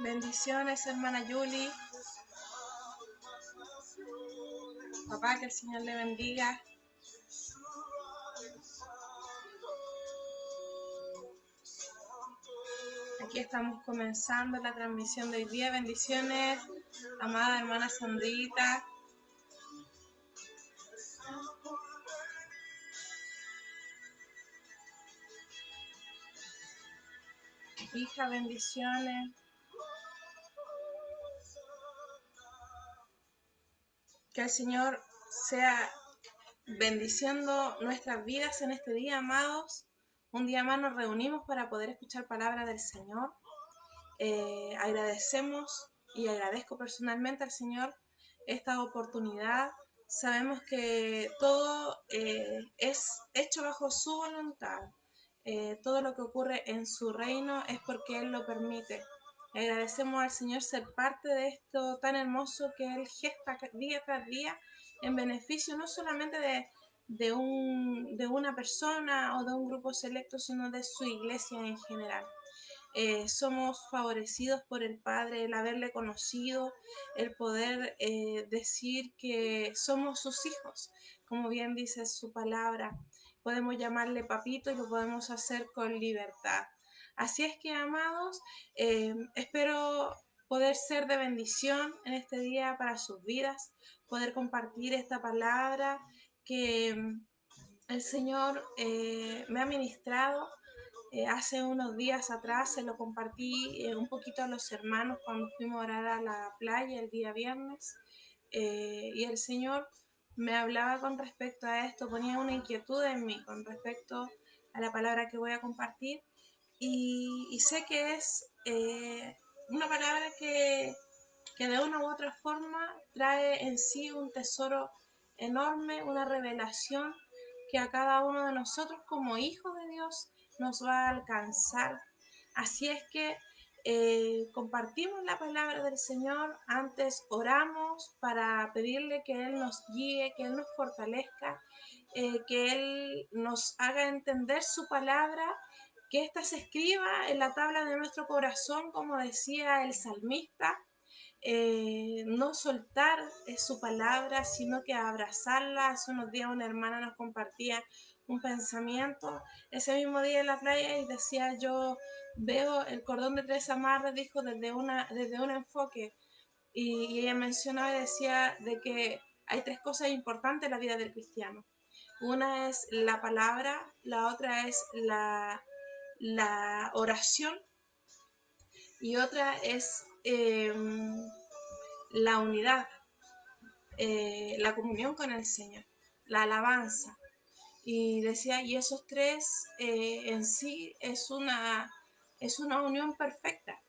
Bendiciones, hermana Yuli. Papá, que el Señor le bendiga. Aquí estamos comenzando la transmisión de hoy día. Bendiciones, amada hermana Sandrita. Hija, bendiciones. Que el Señor sea bendiciendo nuestras vidas en este día, amados. Un día más nos reunimos para poder escuchar palabra del Señor. Agradecemos y agradezco personalmente al Señor esta oportunidad. Sabemos que todo es hecho bajo su voluntad. Todo lo que ocurre en su reino es porque Él lo permite. Agradecemos al Señor ser parte de esto tan hermoso que Él gesta día tras día en beneficio no solamente de una persona o de un grupo selecto, sino de su iglesia en general. Somos favorecidos por el Padre, el haberle conocido, el poder decir que somos sus hijos, como bien dice su palabra. Podemos llamarle papito y lo podemos hacer con libertad. Así es que, amados, espero poder ser de bendición en este día para sus vidas, poder compartir esta palabra que el Señor me ha ministrado. Hace unos días atrás se lo compartí un poquito a los hermanos cuando fuimos a orar a la playa el día viernes, y el Señor me hablaba con respecto a esto, ponía una inquietud en mí con respecto a la palabra que voy a compartir, y sé que es una palabra que de una u otra forma trae en sí un tesoro enorme, una revelación que a cada uno de nosotros como hijos de Dios nos va a alcanzar. Así es que compartimos la palabra del Señor, antes oramos para pedirle que Él nos guíe, que Él nos fortalezca, que Él nos haga entender su palabra, que ésta se escriba en la tabla de nuestro corazón, como decía el salmista. No soltar su palabra, sino que abrazarla. Hace unos días una hermana nos compartía un pensamiento ese mismo día en la playa y decía: yo veo el cordón de tres amarres, dijo, desde un enfoque, y ella mencionaba y decía de que hay tres cosas importantes en la vida del cristiano. Una es la palabra, la otra es la oración, y otra es la unidad, la comunión con el Señor, la alabanza. Y decía, y esos tres en sí es una unión perfecta.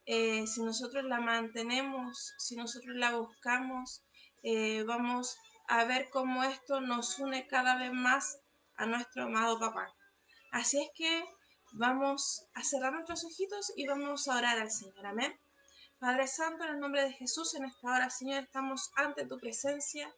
Si nosotros la mantenemos, si nosotros la buscamos, vamos a ver cómo esto nos une cada vez más a nuestro amado papá. Así es que vamos a cerrar nuestros ojitos y vamos a orar al Señor. Amén. Padre Santo, en el nombre de Jesús, en esta hora, Señor, estamos ante tu presencia,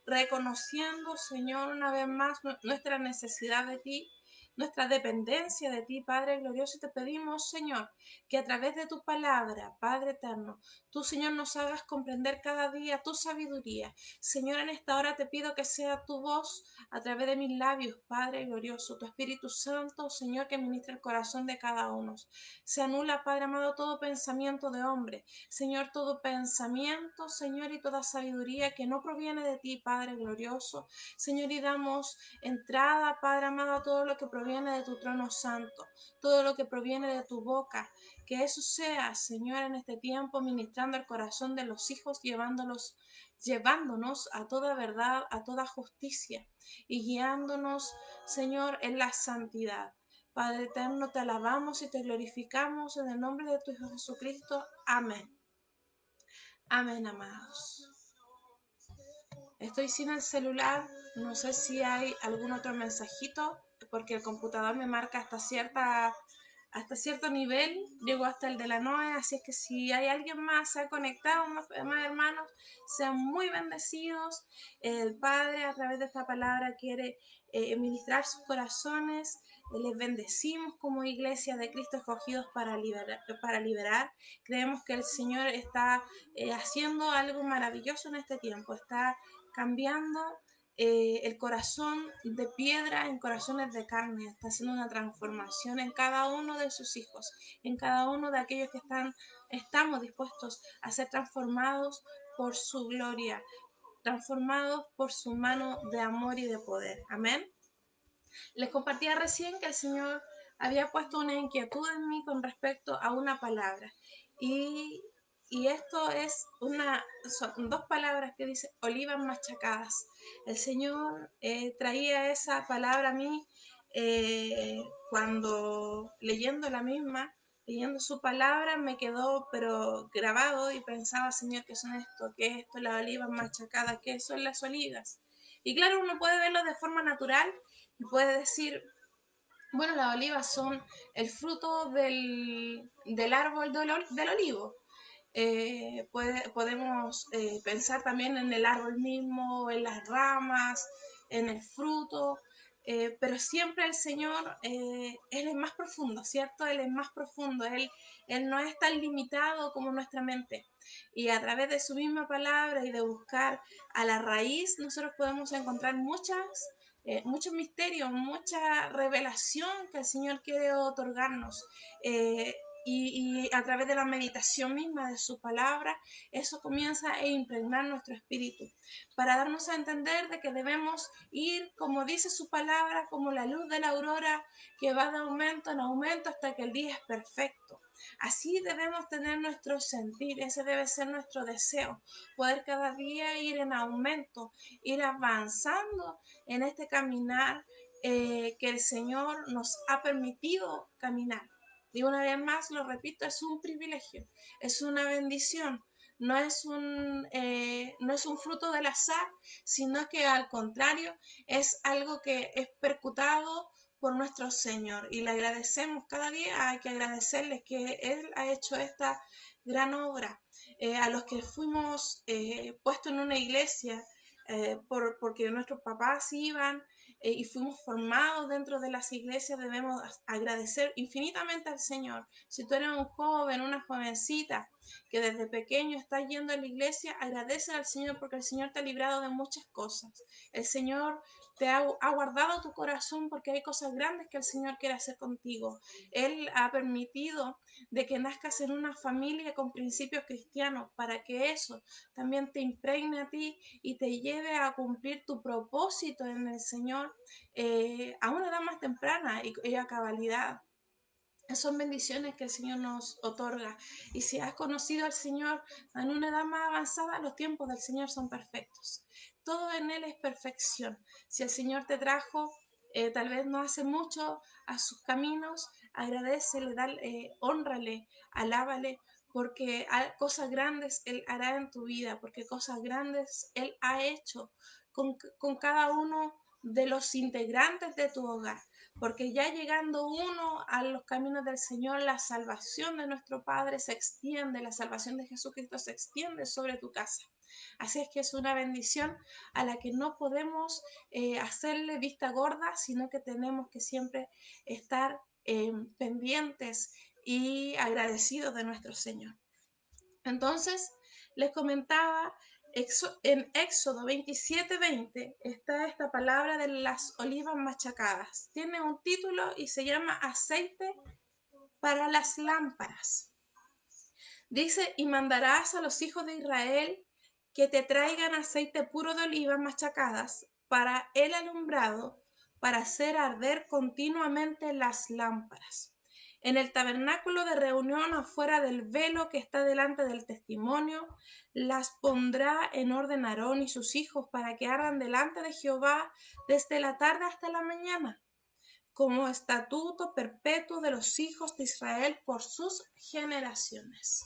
reconociendo, Señor, una vez más nuestra necesidad de ti, nuestra dependencia de ti, Padre glorioso, y te pedimos, Señor, que a través de tu palabra, Padre eterno, tú, Señor, nos hagas comprender cada día tu sabiduría. Señor, en esta hora te pido que sea tu voz a través de mis labios, Padre glorioso, tu Espíritu Santo, Señor, que ministre el corazón de cada uno. Se anula, Padre amado, todo pensamiento de hombre, Señor, todo pensamiento, Señor, y toda sabiduría que no proviene de ti, Padre glorioso, Señor, y damos entrada, Padre amado, a todo lo que proviene de tu trono santo, todo lo que proviene de tu boca, que eso sea, Señor, en este tiempo, ministrando el corazón de los hijos, llevándonos a toda verdad, a toda justicia, y guiándonos, Señor, en la santidad. Padre eterno, te alabamos y te glorificamos en el nombre de tu Hijo Jesucristo. Amén. Amén, amados. Estoy sin el celular, no sé si hay algún otro mensajito, porque el computador me marca hasta cierto nivel, llegó hasta el de la Noe, así es que si hay alguien más, se ha conectado, más hermanos, sean muy bendecidos. El Padre a través de esta palabra quiere ministrar sus corazones, Les bendecimos como iglesia de Cristo escogidos para liberar. Creemos que el Señor está haciendo algo maravilloso en este tiempo, está cambiando el corazón de piedra en corazones de carne, está haciendo una transformación en cada uno de sus hijos, en cada uno de aquellos que estamos dispuestos a ser transformados por su gloria, transformados por su mano de amor y de poder. Amén. Les compartía recién que el Señor había puesto una inquietud en mí con respecto a una palabra. Y, y esto es son dos palabras que dice olivas machacadas. El Señor traía esa palabra a mí cuando leyendo la misma, leyendo su palabra, me quedó pero grabado y pensaba, Señor, ¿qué son esto? ¿Qué es esto? Las olivas machacadas, ¿qué son las olivas? Y claro, uno puede verlo de forma natural y puede decir, bueno, las olivas son el fruto del árbol del olivo. Podemos pensar también en el árbol mismo, en las ramas, en el fruto, pero siempre el Señor, Él es más profundo, ¿cierto? Él es más profundo, Él no es tan limitado como nuestra mente. Y a través de su misma palabra y de buscar a la raíz, nosotros podemos encontrar muchos misterios, mucha revelación que el Señor quiere otorgarnos. Eh, y a través de la meditación misma de su palabra, eso comienza a impregnar nuestro espíritu, para darnos a entender de que debemos ir, como dice su palabra, como la luz de la aurora, que va de aumento en aumento hasta que el día es perfecto. Así debemos tener nuestro sentir, ese debe ser nuestro deseo, poder cada día ir en aumento, ir avanzando en este caminar que el Señor nos ha permitido caminar. Y una vez más, lo repito, es un privilegio, es una bendición, no es un fruto del azar, sino que al contrario, es algo que es percutado por nuestro Señor. Y le agradecemos cada día, hay que agradecerles que Él ha hecho esta gran obra. A los que fuimos puestos en una iglesia, porque nuestros papás iban y fuimos formados dentro de las iglesias, debemos agradecer infinitamente al Señor. Si tú eres un joven, una jovencita que desde pequeño estás yendo a la iglesia, agradece al Señor porque el Señor te ha librado de muchas cosas. El Señor te ha guardado tu corazón porque hay cosas grandes que el Señor quiere hacer contigo. Él ha permitido de que nazcas en una familia con principios cristianos para que eso también te impregne a ti y te lleve a cumplir tu propósito en el Señor a una edad más temprana y a cabalidad. Son bendiciones que el Señor nos otorga. Y si has conocido al Señor en una edad más avanzada, los tiempos del Señor son perfectos. Todo en Él es perfección. Si el Señor te trajo, tal vez no hace mucho, a sus caminos, agradecele, hónrale, alábale, porque cosas grandes Él hará en tu vida, porque cosas grandes Él ha hecho con cada uno de los integrantes de tu hogar, porque ya llegando uno a los caminos del Señor, la salvación de nuestro Padre se extiende, la salvación de Jesucristo se extiende sobre tu casa. Así es que es una bendición a la que no podemos hacerle vista gorda, sino que tenemos que siempre estar pendientes y agradecidos de nuestro Señor. Entonces, les comentaba, en Éxodo 27:20 está esta palabra de las olivas machacadas. Tiene un título y se llama aceite para las lámparas. Dice, y mandarás a los hijos de Israel que te traigan aceite puro de olivas machacadas para el alumbrado, para hacer arder continuamente las lámparas. En el tabernáculo de reunión afuera del velo que está delante del testimonio, las pondrá en orden Aarón y sus hijos para que ardan delante de Jehová desde la tarde hasta la mañana, como estatuto perpetuo de los hijos de Israel por sus generaciones.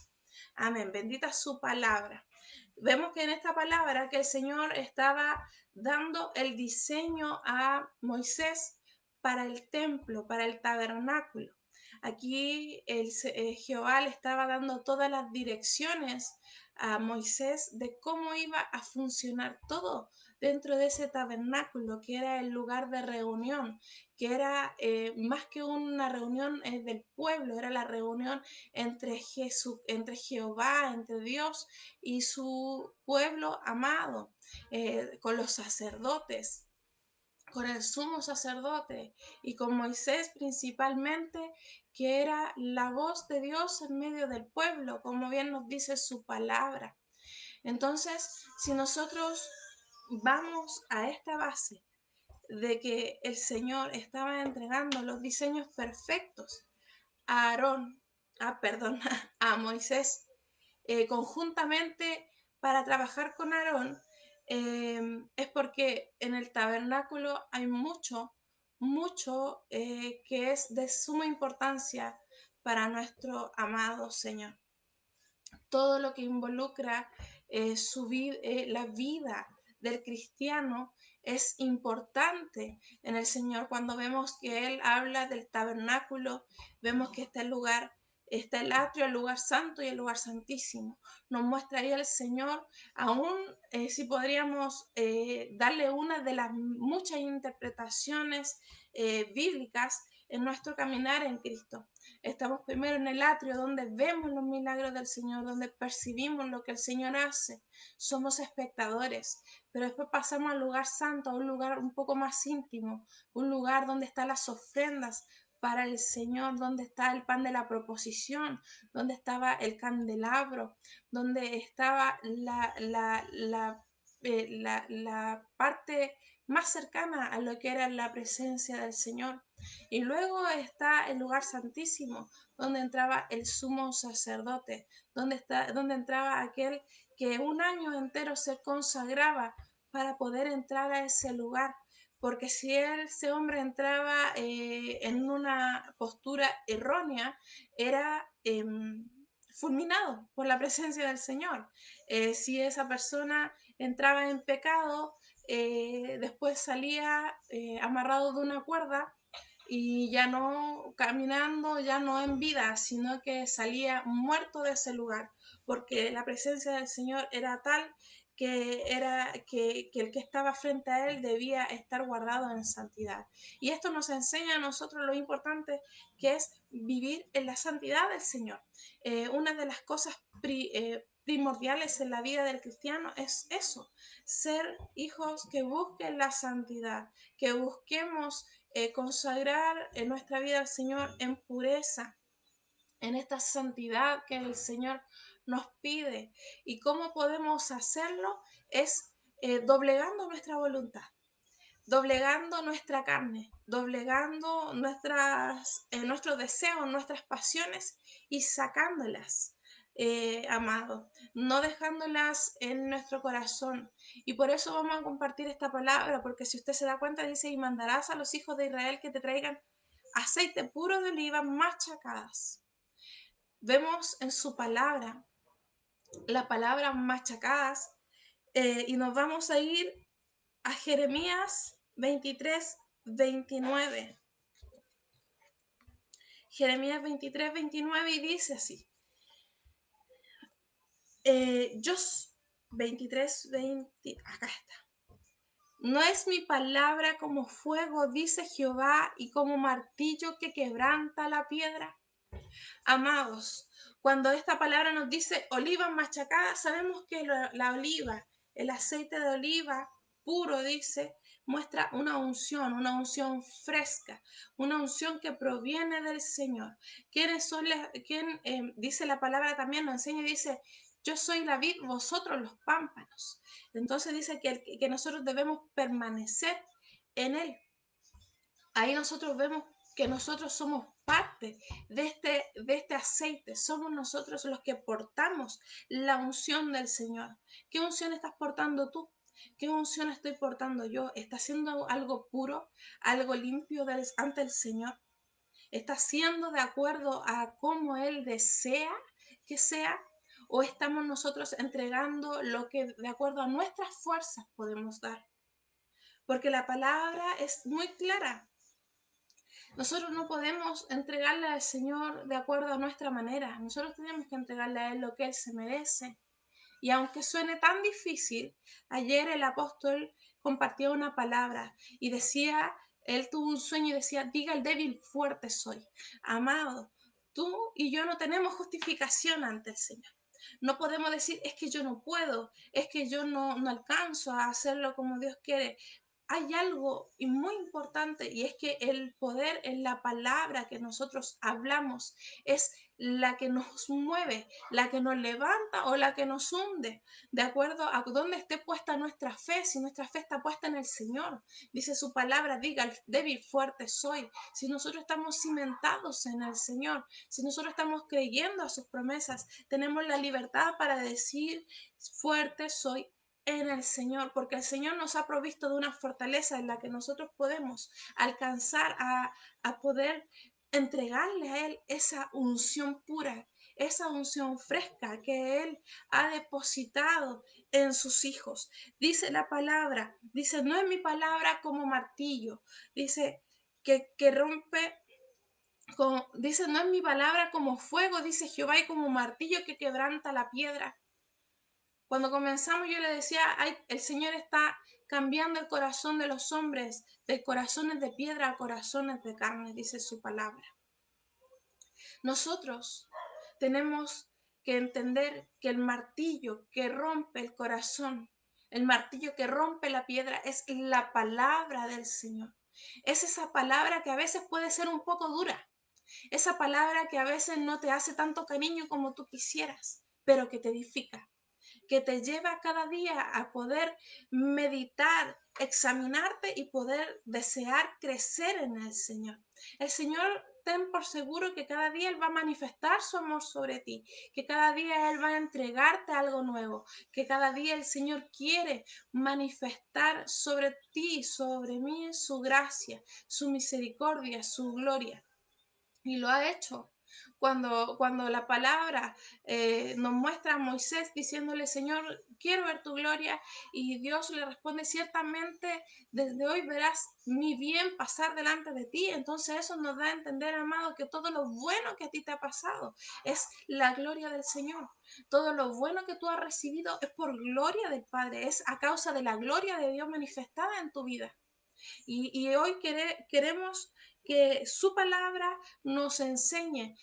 Amén, bendita su palabra. Vemos que en esta palabra que el Señor estaba dando el diseño a Moisés para el templo, para el tabernáculo. Aquí Jehová le estaba dando todas las direcciones a Moisés de cómo iba a funcionar todo dentro de ese tabernáculo, que era el lugar de reunión, que era más que una reunión del pueblo, era la reunión entre Jehová, entre Dios y su pueblo amado, con los sacerdotes, con el sumo sacerdote y con Moisés principalmente, que era la voz de Dios en medio del pueblo, como bien nos dice su palabra. Entonces, si nosotros vamos a esta base de que el Señor estaba entregando los diseños perfectos a Aarón, perdón, a Moisés, conjuntamente para trabajar con Aarón, es porque en el tabernáculo hay mucho que es de suma importancia para nuestro amado Señor. Todo lo que involucra la vida del cristiano es importante en el Señor. Cuando vemos que Él habla del tabernáculo, vemos que está el atrio, el lugar santo y el lugar santísimo. Nos muestraría el Señor, aún si podríamos darle una de las muchas interpretaciones bíblicas en nuestro caminar en Cristo. Estamos primero en el atrio, donde vemos los milagros del Señor, donde percibimos lo que el Señor hace. Somos espectadores, pero después pasamos al lugar santo, a un lugar un poco más íntimo, un lugar donde están las ofrendas para el Señor, donde está el pan de la proposición, donde estaba el candelabro, donde estaba la parte más cercana a lo que era la presencia del Señor. Y luego está el lugar santísimo, donde entraba el sumo sacerdote, donde entraba aquel que un año entero se consagraba para poder entrar a ese lugar. Porque si ese hombre entraba en una postura errónea, era fulminado por la presencia del Señor. Si esa persona entraba en pecado, después salía amarrado de una cuerda y ya no caminando, ya no en vida, sino que salía muerto de ese lugar, porque la presencia del Señor era tal que el que estaba frente a él debía estar guardado en santidad. Y esto nos enseña a nosotros lo importante que es vivir en la santidad del Señor. Una de las cosas primordiales en la vida del cristiano es eso, ser hijos que busquen la santidad, que busquemos consagrar nuestra vida al Señor en pureza, en esta santidad que el Señor nos pide. ¿Y cómo podemos hacerlo? Es doblegando nuestra voluntad, doblegando nuestra carne, doblegando nuestros deseos, nuestras pasiones y sacándolas, amado, no dejándolas en nuestro corazón. Y por eso vamos a compartir esta palabra, porque si usted se da cuenta, dice, y mandarás a los hijos de Israel que te traigan aceite puro de oliva machacadas. Vemos en su palabra la palabra machacadas y nos vamos a ir a Jeremías 23:29. Jeremías 23:29 y dice así. Yo 23:20, acá está. No es mi palabra como fuego, dice Jehová, y como martillo que quebranta la piedra. Amados, cuando esta palabra nos dice oliva machacada, sabemos que la oliva, el aceite de oliva puro, dice, muestra una unción fresca, una unción que proviene del Señor. Dice la palabra también, nos enseña y dice, yo soy la vid, vosotros los pámpanos. Entonces dice que nosotros debemos permanecer en él. Ahí nosotros vemos que nosotros somos parte de este aceite, somos nosotros los que portamos la unción del Señor. ¿Qué unción estás portando tú? ¿Qué unción estoy portando yo? ¿Está siendo algo puro, algo limpio ante el Señor? ¿Está siendo de acuerdo a cómo Él desea que sea? ¿O estamos nosotros entregando lo que de acuerdo a nuestras fuerzas podemos dar? Porque la palabra es muy clara. Nosotros no podemos entregarle al Señor de acuerdo a nuestra manera. Nosotros tenemos que entregarle a Él lo que Él se merece. Y aunque suene tan difícil, ayer el apóstol compartía una palabra y decía Él tuvo un sueño y decía, diga el débil, fuerte soy. Amado, tú y yo no tenemos justificación ante el Señor. No podemos decir, es que yo no puedo, es que yo no alcanzo a hacerlo como Dios quiere. Hay algo muy importante y es que el poder en la palabra que nosotros hablamos es la que nos mueve, la que nos levanta o la que nos hunde, de acuerdo a dónde esté puesta nuestra fe. Si nuestra fe está puesta en el Señor, dice su palabra, diga, débil, fuerte soy. Si nosotros estamos cimentados en el Señor, si nosotros estamos creyendo a sus promesas, tenemos la libertad para decir, fuerte soy en el Señor, porque el Señor nos ha provisto de una fortaleza en la que nosotros podemos alcanzar a poder entregarle a Él esa unción pura, esa unción fresca que Él ha depositado en sus hijos. Dice la palabra, dice, no es mi palabra como martillo, dice que rompe, dice, no es mi palabra como fuego, dice Jehová, y como martillo que quebranta la piedra. Cuando comenzamos yo le decía, ay, el Señor está cambiando el corazón de los hombres, de corazones de piedra a corazones de carne, dice su palabra. Nosotros tenemos que entender que el martillo que rompe el corazón, el martillo que rompe la piedra es la palabra del Señor. Es esa palabra que a veces puede ser un poco dura, esa palabra que a veces no te hace tanto cariño como tú quisieras, pero que te edifica, que te lleva cada día a poder meditar, examinarte y poder desear crecer en el Señor. El Señor, ten por seguro que cada día Él va a manifestar su amor sobre ti, que cada día Él va a entregarte algo nuevo, que cada día el Señor quiere manifestar sobre ti, sobre mí, su gracia, su misericordia, su gloria. Y lo ha hecho. Cuando la palabra nos muestra a Moisés diciéndole, Señor, quiero ver tu gloria, y Dios le responde, ciertamente desde hoy verás mi bien pasar delante de ti. Entonces eso nos da a entender, amado, que todo lo bueno que a ti te ha pasado es la gloria del Señor. Todo lo bueno que tú has recibido es por gloria del Padre, es a causa de la gloria de Dios manifestada en tu vida. Y hoy queremos que su palabra nos enseñe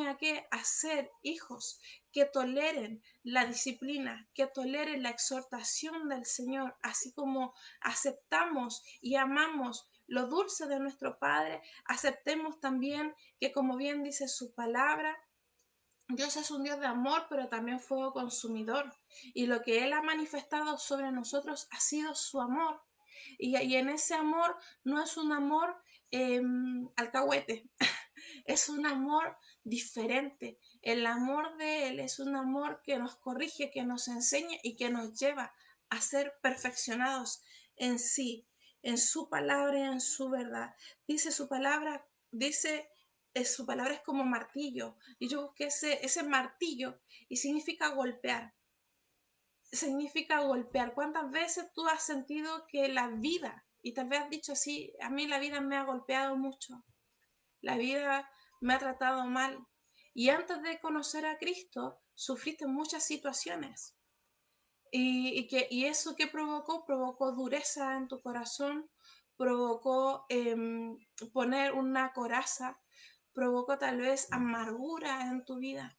a qué hacer hijos que toleren la disciplina, que toleren la exhortación del Señor, así como aceptamos y amamos lo dulce de nuestro Padre, aceptemos también que, como bien dice su palabra, Dios es un Dios de amor, pero también fuego consumidor. Y lo que Él ha manifestado sobre nosotros ha sido su amor. Y en ese amor no es un amor alcahuete, es un amor diferente. El amor de Él es un amor que nos corrige, que nos enseña y que nos lleva a ser perfeccionados en sí, en su palabra y en su verdad. Dice su palabra, dice, su palabra es como martillo. Y yo busqué ese martillo y significa golpear. Significa golpear. ¿Cuántas veces tú has sentido que la vida, y tal vez has dicho así, a mí la vida me ha golpeado mucho, la vida me ha tratado mal? Y antes de conocer a Cristo, sufriste muchas situaciones. Y eso que provocó dureza en tu corazón, provocó poner una coraza, provocó tal vez amargura en tu vida.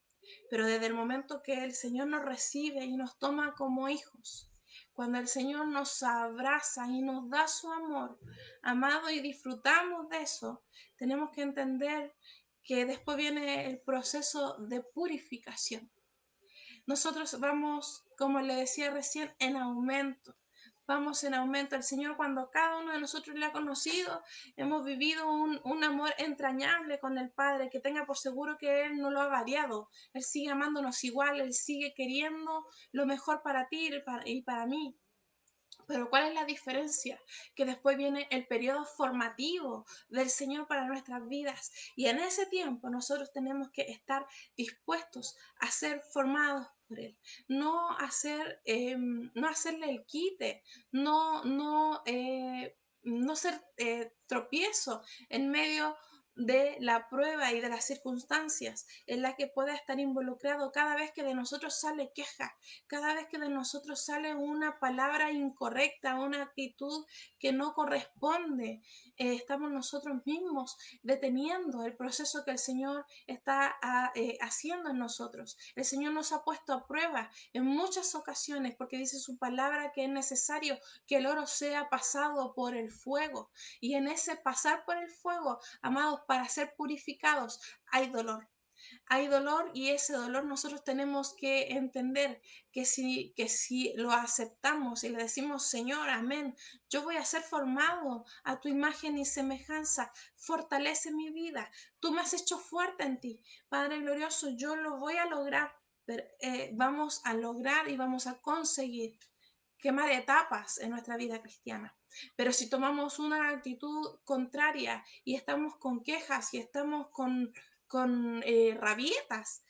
Pero desde el momento que el Señor nos recibe y nos toma como hijos, cuando el Señor nos abraza y nos da su amor, amado, y disfrutamos de eso, tenemos que entender que después viene el proceso de purificación. Nosotros vamos, como le decía recién, en aumento. Vamos en aumento. El Señor, cuando cada uno de nosotros le ha conocido, hemos vivido un amor entrañable con el Padre, que tenga por seguro que Él no lo ha variado. Él sigue amándonos igual, Él sigue queriendo lo mejor para ti y para mí. Pero ¿cuál es la diferencia? Que después viene el periodo formativo del Señor para nuestras vidas. Y en ese tiempo nosotros tenemos que estar dispuestos a ser formados por Él. No hacerle el quite, no ser tropiezo en medio de la prueba y de las circunstancias en las que pueda estar involucrado cada vez que de nosotros sale queja, cada vez que de nosotros sale una palabra incorrecta, una actitud que no corresponde. Estamos nosotros mismos deteniendo el proceso que el Señor está haciendo en nosotros. El Señor nos ha puesto a prueba en muchas ocasiones porque dice su palabra que es necesario que el oro sea pasado por el fuego. Y en ese pasar por el fuego, amados, para ser purificados, hay dolor. Hay dolor y ese dolor nosotros tenemos que entender que si lo aceptamos y le decimos, Señor, amén, yo voy a ser formado a tu imagen y semejanza, fortalece mi vida, tú me has hecho fuerte en ti, Padre glorioso, yo lo voy a lograr, pero, vamos a lograr y vamos a conseguir quemar etapas en nuestra vida cristiana. Pero si tomamos una actitud contraria y estamos con quejas y estamos con rabietas,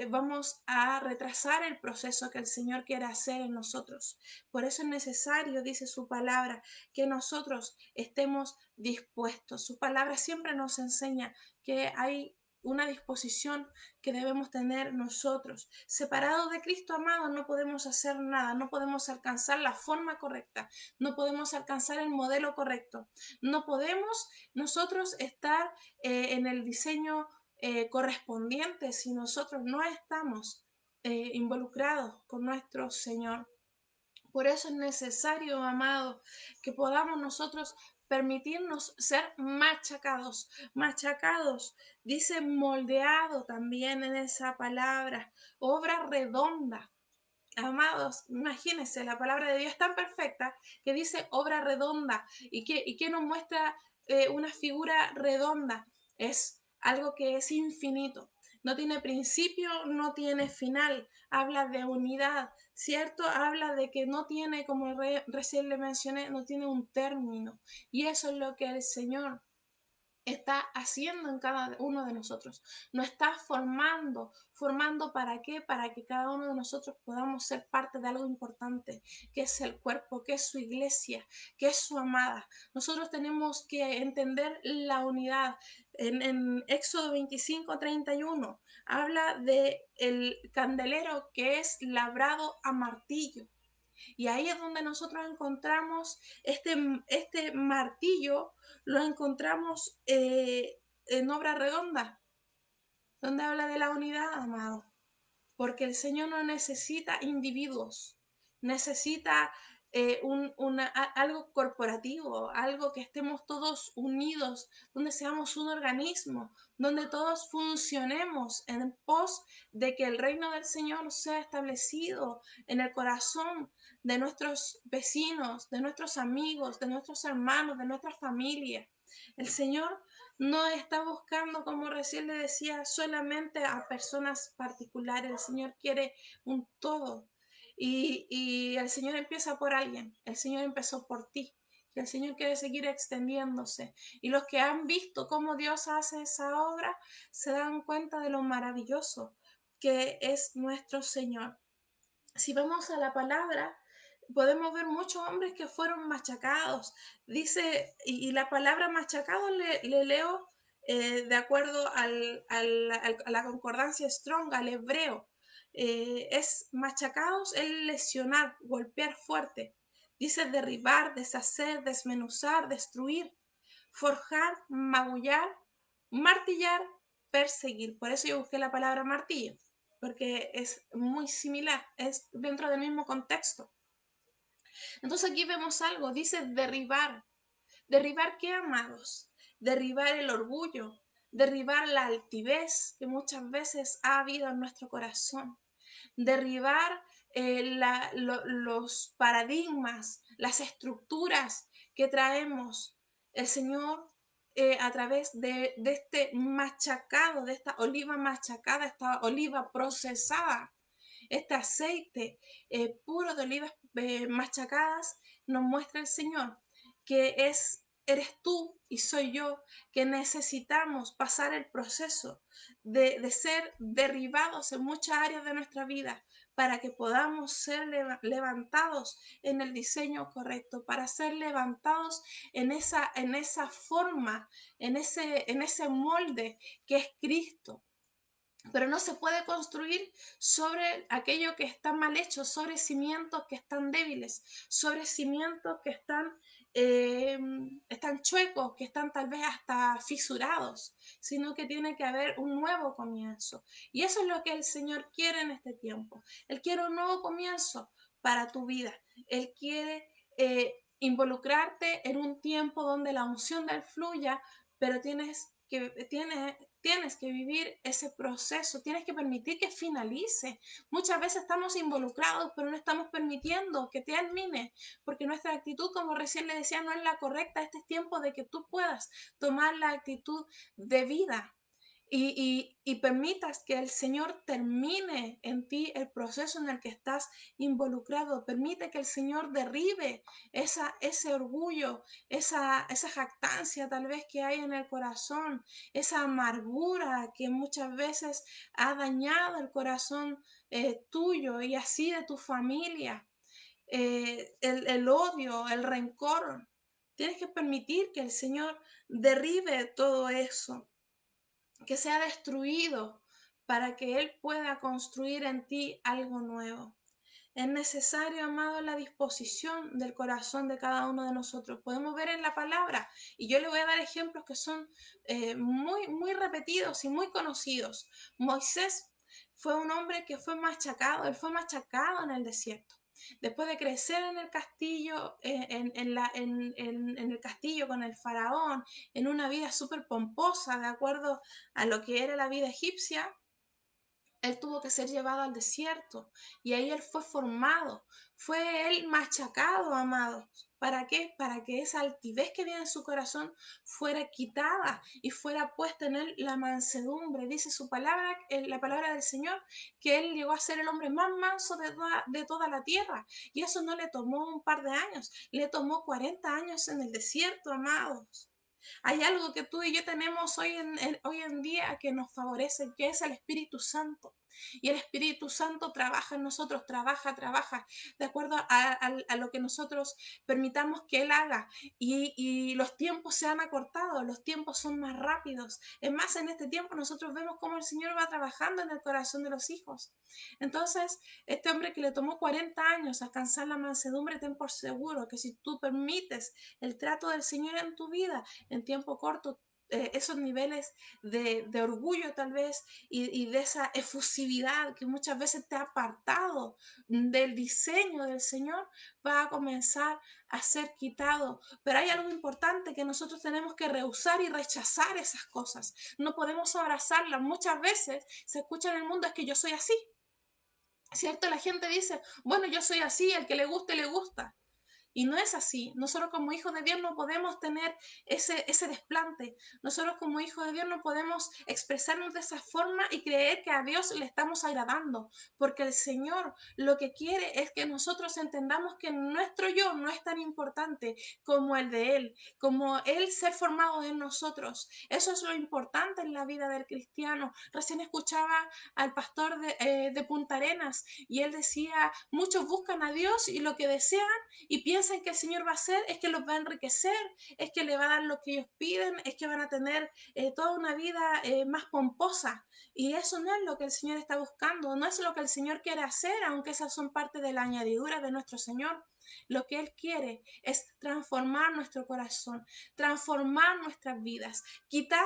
vamos a retrasar el proceso que el Señor quiere hacer en nosotros. Por eso es necesario, dice su palabra, que nosotros estemos dispuestos. Su palabra siempre nos enseña que hay una disposición que debemos tener nosotros. Separados de Cristo amado no podemos hacer nada, no podemos alcanzar la forma correcta, no podemos alcanzar el modelo correcto, no podemos nosotros estar en el diseño correspondiente si nosotros no estamos involucrados con nuestro Señor. Por eso es necesario, amado, que podamos nosotros permitirnos ser machacados, machacados, dice moldeado también en esa palabra, obra redonda. Amados, imagínense, la palabra de Dios es tan perfecta que dice obra redonda y que nos muestra una figura redonda. Es algo que es infinito. No tiene principio, no tiene final. Habla de unidad, ¿cierto? Habla de que no tiene, como recién le mencioné, no tiene un término. Y eso es lo que el Señor está haciendo en cada uno de nosotros. Nos está formando. ¿Formando para qué? Para que cada uno de nosotros podamos ser parte de algo importante, que es el cuerpo, que es su iglesia, que es su amada. Nosotros tenemos que entender la unidad. En Éxodo 25:31 habla de el candelero que es labrado a martillo. Y ahí es donde nosotros encontramos este martillo, lo encontramos en obra redonda, donde habla de la unidad, amado. Porque el Señor no necesita individuos, necesita algo corporativo, algo que estemos todos unidos, donde seamos un organismo, donde todos funcionemos en pos de que el reino del Señor sea establecido en el corazón de nuestros vecinos, de nuestros amigos, de nuestros hermanos, de nuestra familia. El Señor no está buscando, como recién le decía, solamente a personas particulares. El Señor quiere un todo. Y el Señor empieza por alguien. El Señor empezó por ti. Y el Señor quiere seguir extendiéndose. Y los que han visto cómo Dios hace esa obra se dan cuenta de lo maravilloso que es nuestro Señor. Si vamos a la palabra, podemos ver muchos hombres que fueron machacados. Dice, y la palabra machacado le leo de acuerdo a la concordancia Strong, al hebreo. Es machacados, el lesionar, golpear fuerte. Dice derribar, deshacer, desmenuzar, destruir, forjar, magullar, martillar, perseguir. Por eso yo busqué la palabra martillo, porque es muy similar, es dentro del mismo contexto. Entonces aquí vemos algo, dice derribar. ¿Derribar qué, amados? Derribar el orgullo, derribar la altivez que muchas veces ha habido en nuestro corazón, derribar los paradigmas, las estructuras que traemos. El Señor, a través de este machacado, de esta oliva machacada, esta oliva procesada, este aceite puro de olivas machacadas, nos muestra el Señor que es eres tú y soy yo que necesitamos pasar el proceso de ser derribados en muchas áreas de nuestra vida para que podamos ser levantados en el diseño correcto, para ser levantados en esa forma, en ese molde que es Cristo. Pero no se puede construir sobre aquello que está mal hecho, sobre cimientos que están débiles, sobre cimientos que están chuecos, que están tal vez hasta fisurados, sino que tiene que haber un nuevo comienzo. Y eso es lo que el Señor quiere en este tiempo. Él quiere un nuevo comienzo para tu vida. Él quiere involucrarte en un tiempo donde la unción de Él fluya, pero tienes que vivir ese proceso, tienes que permitir que finalice. Muchas veces estamos involucrados, pero no estamos permitiendo que termine, porque nuestra actitud, como recién le decía, no es la correcta. Este es tiempo de que tú puedas tomar la actitud de vida y permitas que el Señor termine en ti el proceso en el que estás involucrado. Permite que el Señor derribe ese orgullo, esa jactancia tal vez que hay en el corazón, esa amargura que muchas veces ha dañado el corazón tuyo y así de tu familia, el odio, el rencor. Tienes que permitir que el Señor derribe todo eso, que sea destruido para que Él pueda construir en ti algo nuevo. Es necesario, amado, la disposición del corazón de cada uno de nosotros. Podemos ver en la palabra, y yo le voy a dar ejemplos que son muy repetidos y muy conocidos. Moisés fue un hombre que fue machacado, él fue machacado en el desierto. Después de crecer en el castillo, en el castillo con el faraón, en una vida súper pomposa, de acuerdo a lo que era la vida egipcia, él tuvo que ser llevado al desierto y ahí él fue formado, fue él machacado, amados. ¿Para qué? Para que esa altivez que viene en su corazón fuera quitada y fuera puesta en él la mansedumbre. Dice su palabra, la palabra del Señor, que él llegó a ser el hombre más manso de toda la tierra. Y eso no le tomó un par de años, le tomó 40 años en el desierto, amados. Hay algo que tú y yo tenemos hoy en día que nos favorece, que es el Espíritu Santo. Y el Espíritu Santo trabaja en nosotros, trabaja, de acuerdo a lo que nosotros permitamos que Él haga. Y los tiempos se han acortado, los tiempos son más rápidos. Es más, en este tiempo nosotros vemos cómo el Señor va trabajando en el corazón de los hijos. Entonces, este hombre que le tomó 40 años alcanzar la mansedumbre, ten por seguro que si tú permites el trato del Señor en tu vida, en tiempo corto, esos niveles de orgullo tal vez y de esa efusividad que muchas veces te ha apartado del diseño del Señor, va a comenzar a ser quitado. Pero hay algo importante, que nosotros tenemos que rehusar y rechazar esas cosas. No podemos abrazarlas. Muchas veces se escucha en el mundo: es que yo soy así. ¿Cierto? La gente dice: bueno, yo soy así, el que le guste, le gusta. Y no es así. Nosotros como hijos de Dios no podemos tener ese desplante. Nosotros como hijos de Dios no podemos expresarnos de esa forma y creer que a Dios le estamos agradando. Porque el Señor lo que quiere es que nosotros entendamos que nuestro yo no es tan importante como el de Él, como Él ser formado en nosotros. Eso es lo importante en la vida del cristiano. Recién escuchaba al pastor de Punta Arenas y él decía: muchos buscan a Dios y lo que desean y piensan que el Señor va a hacer es que los va a enriquecer, es que le va a dar lo que ellos piden, es que van a tener toda una vida más pomposa. Y eso no es lo que el Señor está buscando, no es lo que el Señor quiere hacer, aunque esas son parte de la añadidura de nuestro Señor. Lo que Él quiere es transformar nuestro corazón, transformar nuestras vidas, quitar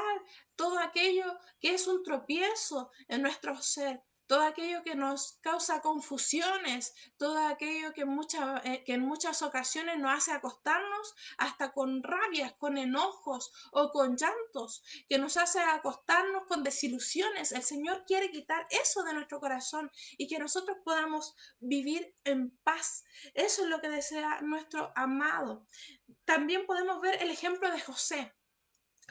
todo aquello que es un tropiezo en nuestro ser, todo aquello que nos causa confusiones, todo aquello que en muchas ocasiones nos hace acostarnos hasta con rabias, con enojos o con llantos, que nos hace acostarnos con desilusiones. El Señor quiere quitar eso de nuestro corazón y que nosotros podamos vivir en paz. Eso es lo que desea nuestro amado. También podemos ver el ejemplo de José.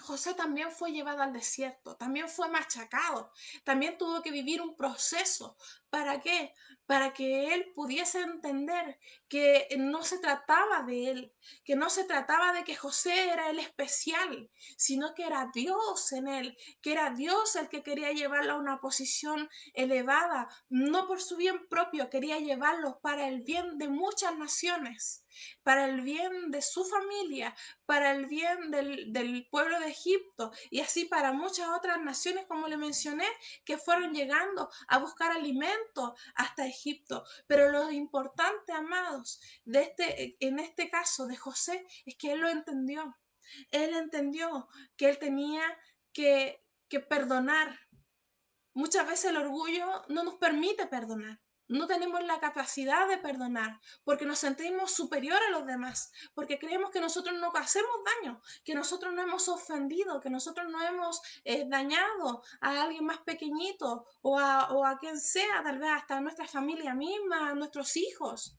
José también fue llevado al desierto, también fue machacado, también tuvo que vivir un proceso ¿Para qué? Para que él pudiese entender que no se trataba de él, que no se trataba de que José era el especial, sino que era Dios en él, que era Dios el que quería llevarlo a una posición elevada, no por su bien propio, quería llevarlo para el bien de muchas naciones, para el bien de su familia, para el bien del pueblo de Egipto y así para muchas otras naciones, como le mencioné, que fueron llegando a buscar alimento hasta Egipto. Pero lo importante, amados, en este caso de José, es que él lo entendió. Él entendió que él tenía que perdonar. Muchas veces el orgullo no nos permite perdonar. No tenemos la capacidad de perdonar porque nos sentimos superior a los demás, porque creemos que nosotros no hacemos daño, que nosotros no hemos ofendido, que nosotros no hemos dañado a alguien más pequeñito o a quien sea, tal vez hasta a nuestra familia misma, a nuestros hijos.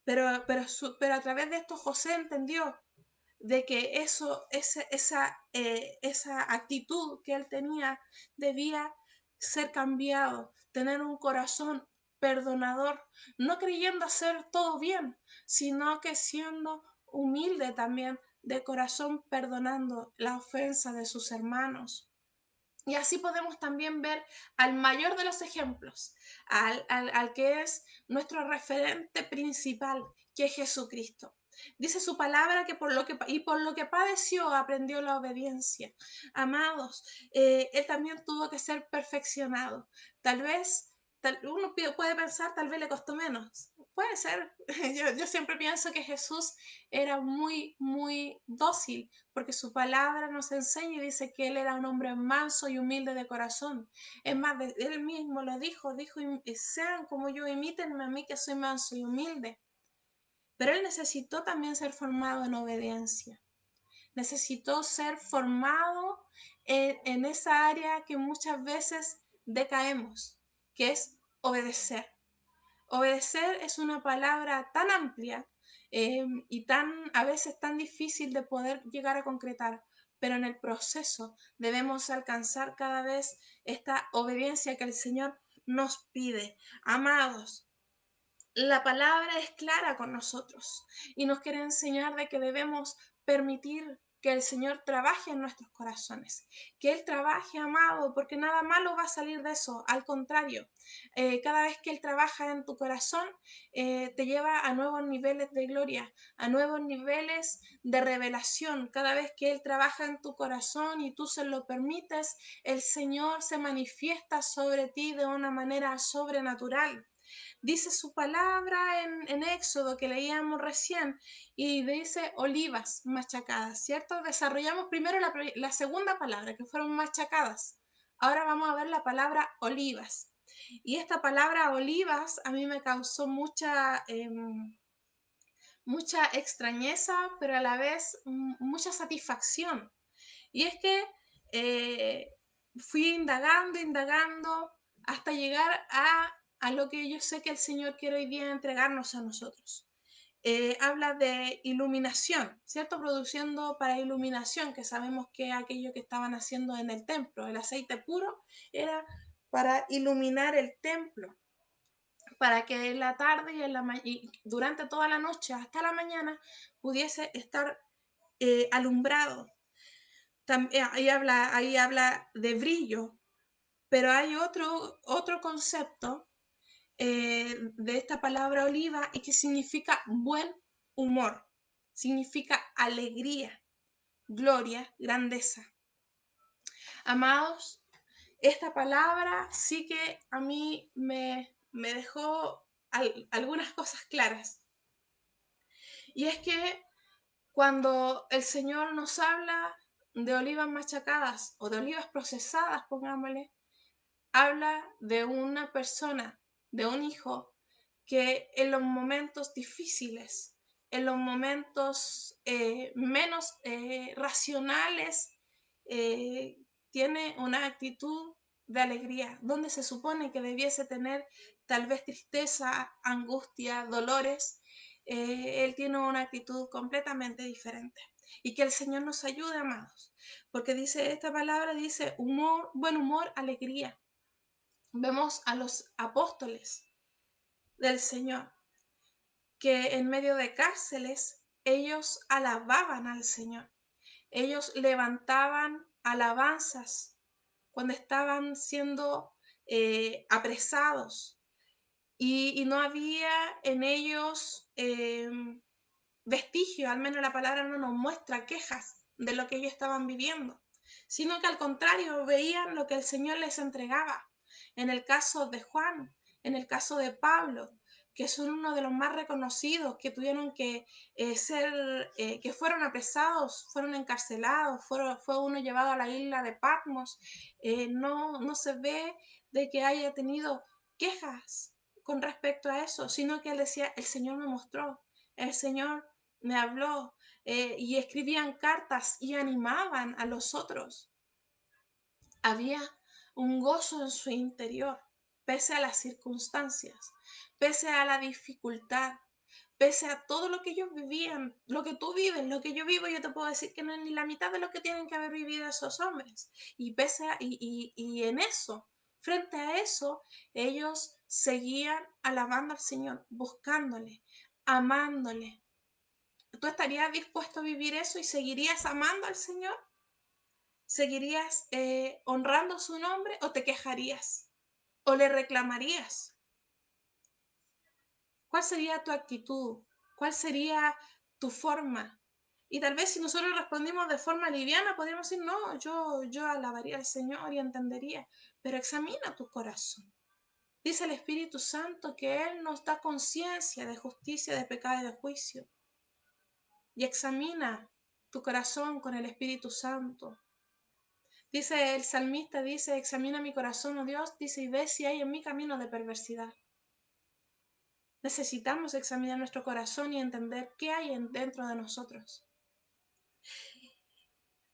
Pero a través de esto José entendió de que esa actitud que él tenía debía ser cambiado, tener un corazón perdonador, no creyendo hacer todo bien, sino que siendo humilde también de corazón, perdonando la ofensa de sus hermanos. Y así podemos también ver al mayor de los ejemplos, al que es nuestro referente principal, que es Jesucristo. Dice su palabra que por lo que padeció aprendió la obediencia. Amados, él también tuvo que ser perfeccionado. Tal vez uno puede pensar, tal vez le costó menos. Puede ser. Yo siempre pienso que Jesús era muy, muy dócil, porque su palabra nos enseña y dice que él era un hombre manso y humilde de corazón. Es más, él mismo lo dijo, sean como yo, imítenme a mí que soy manso y humilde. Pero él necesitó también ser formado en obediencia. Necesitó ser formado en esa área que muchas veces decaemos, que es obedecer. Obedecer es una palabra tan amplia y a veces tan difícil de poder llegar a concretar, pero en el proceso debemos alcanzar cada vez esta obediencia que el Señor nos pide. Amados, la palabra es clara con nosotros y nos quiere enseñar de que debemos permitir que el Señor trabaje en nuestros corazones, que Él trabaje, amado, porque nada malo va a salir de eso. Al contrario, cada vez que Él trabaja en tu corazón, te lleva a nuevos niveles de gloria, a nuevos niveles de revelación. Cada vez que Él trabaja en tu corazón y tú se lo permites, el Señor se manifiesta sobre ti de una manera sobrenatural. Dice su palabra en Éxodo que leíamos recién y dice olivas machacadas, ¿cierto? Desarrollamos primero la segunda palabra, que fueron machacadas. Ahora vamos a ver la palabra olivas. Y esta palabra olivas a mí me causó mucha extrañeza, pero a la vez mucha satisfacción. Y es que fui indagando hasta llegar a lo que yo sé que el Señor quiere hoy día entregarnos a nosotros. Habla de iluminación, ¿cierto? Produciendo para iluminación, que sabemos que aquello que estaban haciendo en el templo, el aceite puro, era para iluminar el templo, para que en la tarde y durante toda la noche hasta la mañana pudiese estar alumbrado. Ahí habla de brillo, pero hay otro concepto de esta palabra oliva y que significa buen humor, significa alegría, gloria, grandeza. Amados, esta palabra sí que a mí me dejó algunas cosas claras. Y es que cuando el Señor nos habla de olivas machacadas o de olivas procesadas, pongámosle, habla de una persona, de un hijo, que en los momentos difíciles, en los momentos menos racionales, eh, tiene una actitud de alegría, donde se supone que debiese tener tal vez tristeza, angustia, dolores, él tiene una actitud completamente diferente. Y que el Señor nos ayude, amados, porque dice esta palabra, dice humor, buen humor, alegría. Vemos a los apóstoles del Señor que en medio de cárceles ellos alababan al Señor. Ellos levantaban alabanzas cuando estaban siendo apresados y no había en ellos vestigio, al menos la palabra no nos muestra quejas de lo que ellos estaban viviendo, sino que al contrario veían lo que el Señor les entregaba. En el caso de Juan, en el caso de Pablo, que son uno de los más reconocidos, que tuvieron que que fueron apresados, fueron encarcelados, fue uno llevado a la isla de Patmos, no se ve de que haya tenido quejas con respecto a eso, sino que él decía, el Señor me mostró, el Señor me habló, y escribían cartas y animaban a los otros. Había un gozo en su interior, pese a las circunstancias, pese a la dificultad, pese a todo lo que ellos vivían, lo que tú vives, lo que yo vivo, yo te puedo decir que no es ni la mitad de lo que tienen que haber vivido esos hombres. Y en eso, frente a eso, ellos seguían alabando al Señor, buscándole, amándole. ¿Tú estarías dispuesto a vivir eso y seguirías amando al Señor? ¿Seguirías honrando su nombre o te quejarías? ¿O le reclamarías? ¿Cuál sería tu actitud? ¿Cuál sería tu forma? Y tal vez si nosotros respondimos de forma liviana, podríamos decir, no, yo alabaría al Señor y entendería, pero examina tu corazón. Dice el Espíritu Santo que Él nos da conciencia de justicia, de pecado y de juicio. Y examina tu corazón con el Espíritu Santo. Dice el salmista, dice, examina mi corazón, oh Dios, dice, y ve si hay en mi camino de perversidad. Necesitamos examinar nuestro corazón y entender qué hay dentro de nosotros.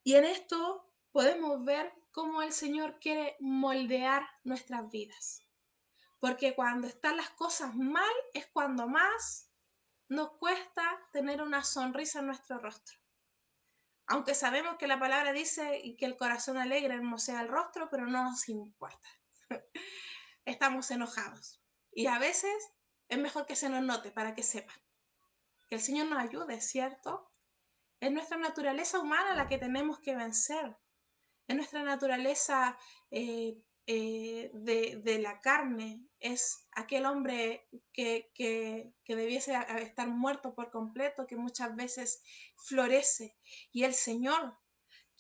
Y en esto podemos ver cómo el Señor quiere moldear nuestras vidas. Porque cuando están las cosas mal es cuando más nos cuesta tener una sonrisa en nuestro rostro. Aunque sabemos que la palabra dice que el corazón alegre hermosea el rostro, pero no nos importa. Estamos enojados. Y a veces es mejor que se nos note para que sepan. Que el Señor nos ayude, ¿cierto? Es nuestra naturaleza humana la que tenemos que vencer. Es nuestra naturaleza de la carne. Es aquel hombre que debiese estar muerto por completo, que muchas veces florece. Y el Señor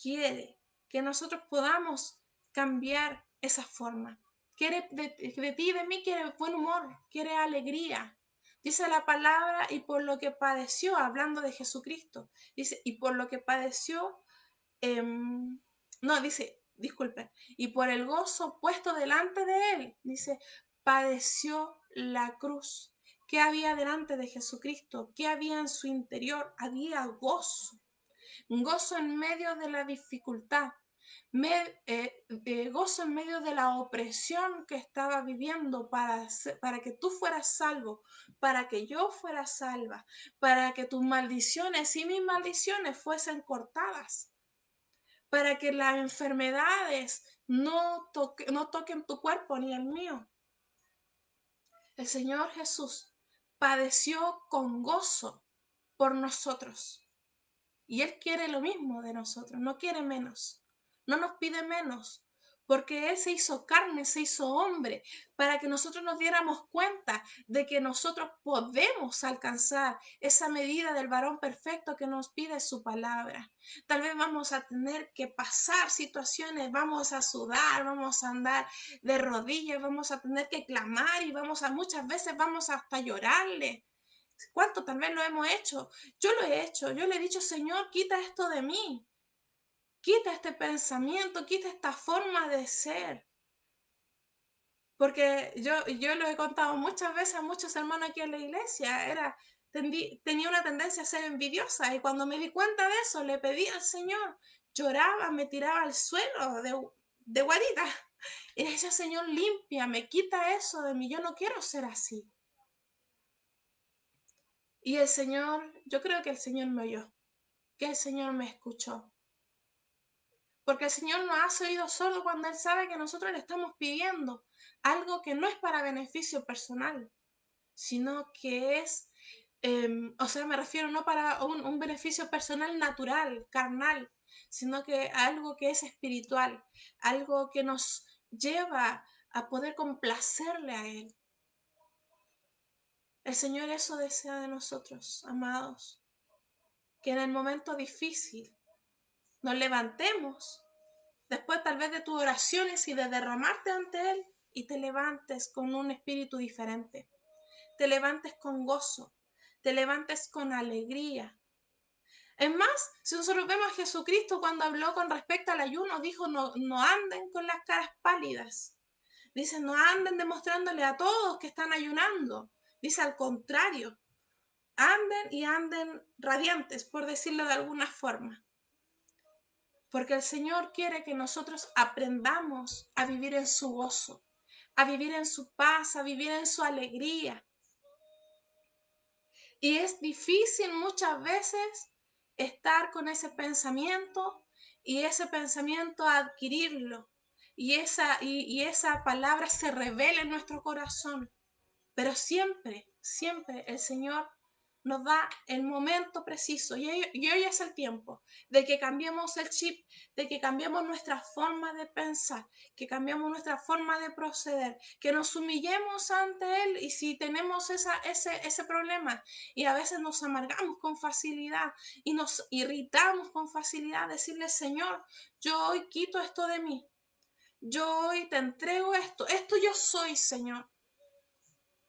quiere que nosotros podamos cambiar esa forma. Quiere de ti y de mí, quiere buen humor, quiere alegría. Dice la palabra, y por lo que padeció, hablando de Jesucristo, dice, y por lo que padeció, no, dice, disculpen, y por el gozo puesto delante de él, dice, padeció la cruz. ¿Qué había delante de Jesucristo? ¿Qué había en su interior? Había gozo. Gozo en medio de la dificultad, gozo en medio de la opresión que estaba viviendo para que tú fueras salvo, para que yo fuera salva, para que tus maldiciones y mis maldiciones fuesen cortadas, para que las enfermedades no toquen tu cuerpo ni el mío. El Señor Jesús padeció con gozo por nosotros. Y Él quiere lo mismo de nosotros, no quiere menos, no nos pide menos, porque Él se hizo carne, se hizo hombre, para que nosotros nos diéramos cuenta de que nosotros podemos alcanzar esa medida del varón perfecto que nos pide su palabra. Tal vez vamos a tener que pasar situaciones, vamos a sudar, vamos a andar de rodillas, vamos a tener que clamar y muchas veces vamos hasta llorarle. ¿Cuánto tal vez lo hemos hecho? Yo lo he hecho, yo le he dicho, Señor, quita esto de mí, quita este pensamiento, quita esta forma de ser. Porque yo lo he contado muchas veces a muchos hermanos aquí en la iglesia, tenía una tendencia a ser envidiosa y cuando me di cuenta de eso, le pedí al Señor, lloraba, me tiraba al suelo de guarita y le decía, Señor, límpiame, quita eso de mí, yo no quiero ser así. Y el Señor, yo creo que el Señor me oyó, que el Señor me escuchó. Porque el Señor nos hace oídos sordos cuando Él sabe que nosotros le estamos pidiendo algo que no es para beneficio personal, sino que es, o sea, me refiero no para un beneficio personal natural, carnal, sino que algo que es espiritual, algo que nos lleva a poder complacerle a Él. El Señor eso desea de nosotros, amados, que en el momento difícil nos levantemos, después tal vez de tus oraciones y de derramarte ante Él, y te levantes con un espíritu diferente, te levantes con gozo, te levantes con alegría. Es más, si nosotros vemos a Jesucristo cuando habló con respecto al ayuno, dijo, no anden con las caras pálidas. Dice, no anden demostrándole a todos que están ayunando. Dice, al contrario, anden y anden radiantes, por decirlo de alguna forma. Porque el Señor quiere que nosotros aprendamos a vivir en su gozo, a vivir en su paz, a vivir en su alegría. Y es difícil muchas veces estar con ese pensamiento y ese pensamiento adquirirlo. Y esa palabra se revela en nuestro corazón. Pero siempre, siempre el Señor nos da el momento preciso y hoy es el tiempo de que cambiemos el chip, de que cambiemos nuestra forma de pensar, que cambiemos nuestra forma de proceder, que nos humillemos ante Él. Y si tenemos ese problema y a veces nos amargamos con facilidad y nos irritamos con facilidad, decirle, Señor, yo hoy quito esto de mí, yo hoy te entrego esto yo soy, Señor,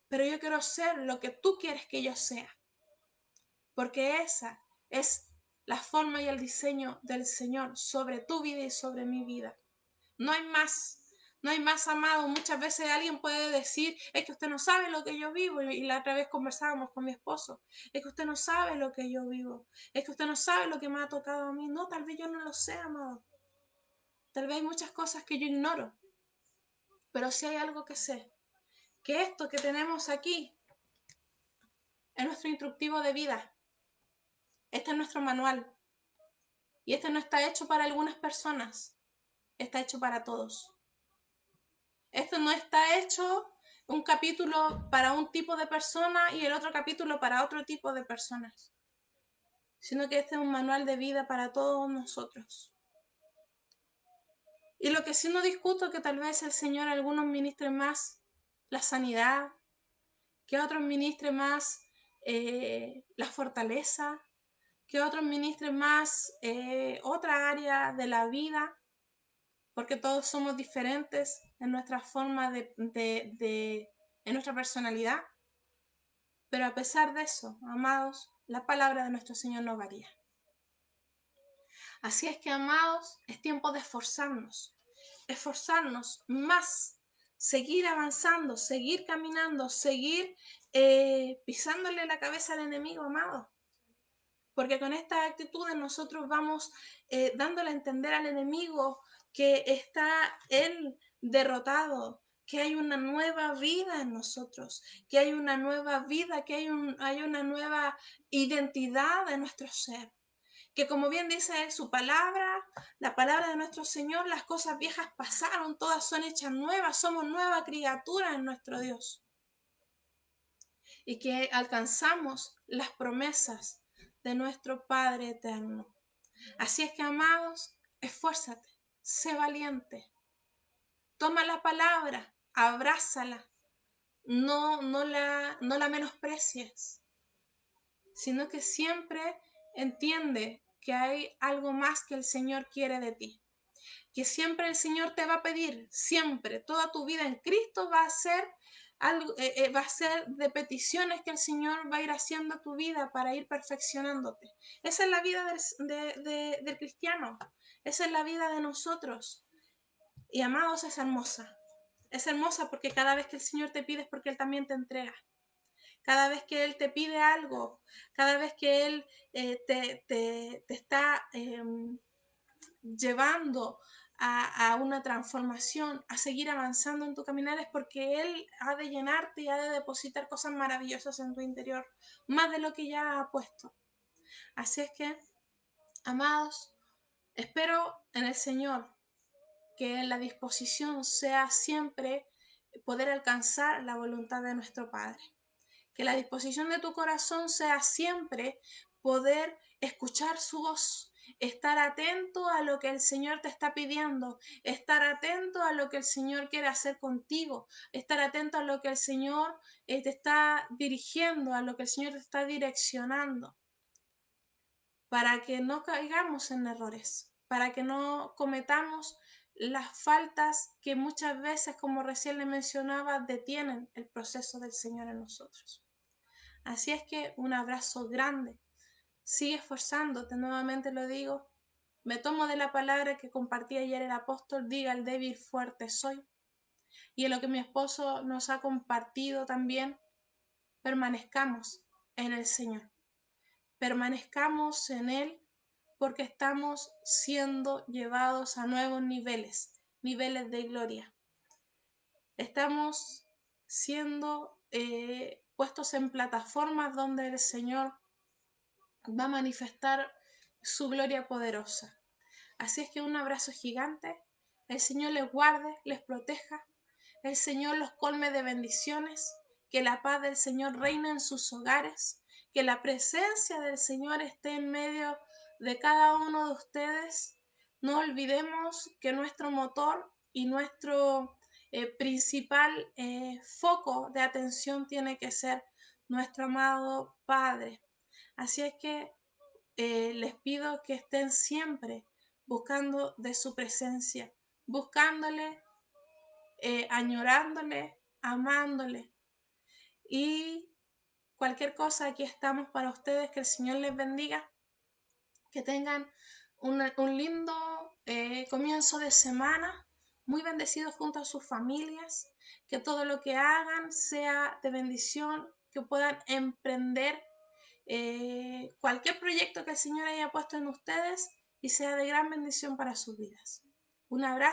pero yo quiero ser lo que tú quieres que yo sea, porque esa es la forma y el diseño del Señor sobre tu vida y sobre mi vida. No hay más, no hay más, amado. Muchas veces alguien puede decir, es que usted no sabe lo que yo vivo, y la otra vez conversábamos con mi esposo, es que usted no sabe lo que yo vivo, es que usted no sabe lo que me ha tocado a mí. No, tal vez yo no lo sé, amado. Tal vez hay muchas cosas que yo ignoro, pero sí hay algo que sé, que esto que tenemos aquí es nuestro instructivo de vida. Este es nuestro manual. Y este no está hecho para algunas personas, está hecho para todos. Esto no está hecho un capítulo para un tipo de persona y el otro capítulo para otro tipo de personas, sino que este es un manual de vida para todos nosotros. Y lo que sí no discuto es que tal vez el Señor a algunos ministre más la sanidad, que a otros ministre más la fortaleza, que otros ministren más otra área de la vida, porque todos somos diferentes en nuestra forma en nuestra personalidad. Pero a pesar de eso, amados, la palabra de nuestro Señor no varía. Así es que, amados, es tiempo de esforzarnos más, seguir avanzando, seguir caminando, seguir pisándole la cabeza al enemigo, amados. Porque con estas actitudes nosotros vamos dándole a entender al enemigo que está él derrotado, que hay una nueva vida en nosotros, que hay una nueva vida, que hay una nueva identidad de nuestro ser. Que como bien dice él, su palabra, la palabra de nuestro Señor, las cosas viejas pasaron, todas son hechas nuevas, somos nueva criatura en nuestro Dios. Y que alcanzamos las promesas de nuestro Padre eterno. Así es que, amados, esfuérzate, sé valiente, toma la palabra, abrázala, no la menosprecies, sino que siempre entiende que hay algo más que el Señor quiere de ti, que siempre el Señor te va a pedir, siempre, toda tu vida en Cristo va a ser algo, va a ser de peticiones que el Señor va a ir haciendo a tu vida para ir perfeccionándote. Esa es la vida del cristiano, esa es la vida de nosotros. Y amados, es hermosa porque cada vez que el Señor te pide es porque Él también te entrega. Cada vez que Él te pide algo, cada vez que Él te está llevando a una transformación, a seguir avanzando en tu caminar, es porque Él ha de llenarte y ha de depositar cosas maravillosas en tu interior, más de lo que ya ha puesto. Así es que, amados, Espero en el Señor que la disposición sea siempre poder alcanzar la voluntad de nuestro Padre. Que la disposición de tu corazón sea siempre poder escuchar su voz, estar atento a lo que el Señor te está pidiendo, estar atento a lo que el Señor quiere hacer contigo, estar atento a lo que el Señor te está dirigiendo, a lo que el Señor te está direccionando, para que no caigamos en errores, para que no cometamos las faltas que muchas veces, como recién le mencionaba, detienen el proceso del Señor en nosotros. Así es que un abrazo grande. Sigue esforzándote, nuevamente lo digo. Me tomo de la palabra que compartí ayer el apóstol, diga al débil fuerte soy. Y en lo que mi esposo nos ha compartido también, permanezcamos en el Señor. Permanezcamos en Él porque estamos siendo llevados a nuevos niveles, niveles de gloria. Estamos siendo puestos en plataformas donde el Señor va a manifestar su gloria poderosa. Así es que un abrazo gigante. El Señor les guarde, les proteja. El Señor los colme de bendiciones. Que la paz del Señor reine en sus hogares. Que la presencia del Señor esté en medio de cada uno de ustedes. No olvidemos que nuestro motor y nuestro principal foco de atención tiene que ser nuestro amado Padre. Así es que les pido que estén siempre buscando de su presencia, buscándole, añorándole, amándole. Y cualquier cosa, aquí estamos para ustedes. Que el Señor les bendiga, que tengan un lindo comienzo de semana, muy bendecidos junto a sus familias, que todo lo que hagan sea de bendición, que puedan emprender cualquier proyecto que el Señor haya puesto en ustedes y sea de gran bendición para sus vidas. Un abrazo.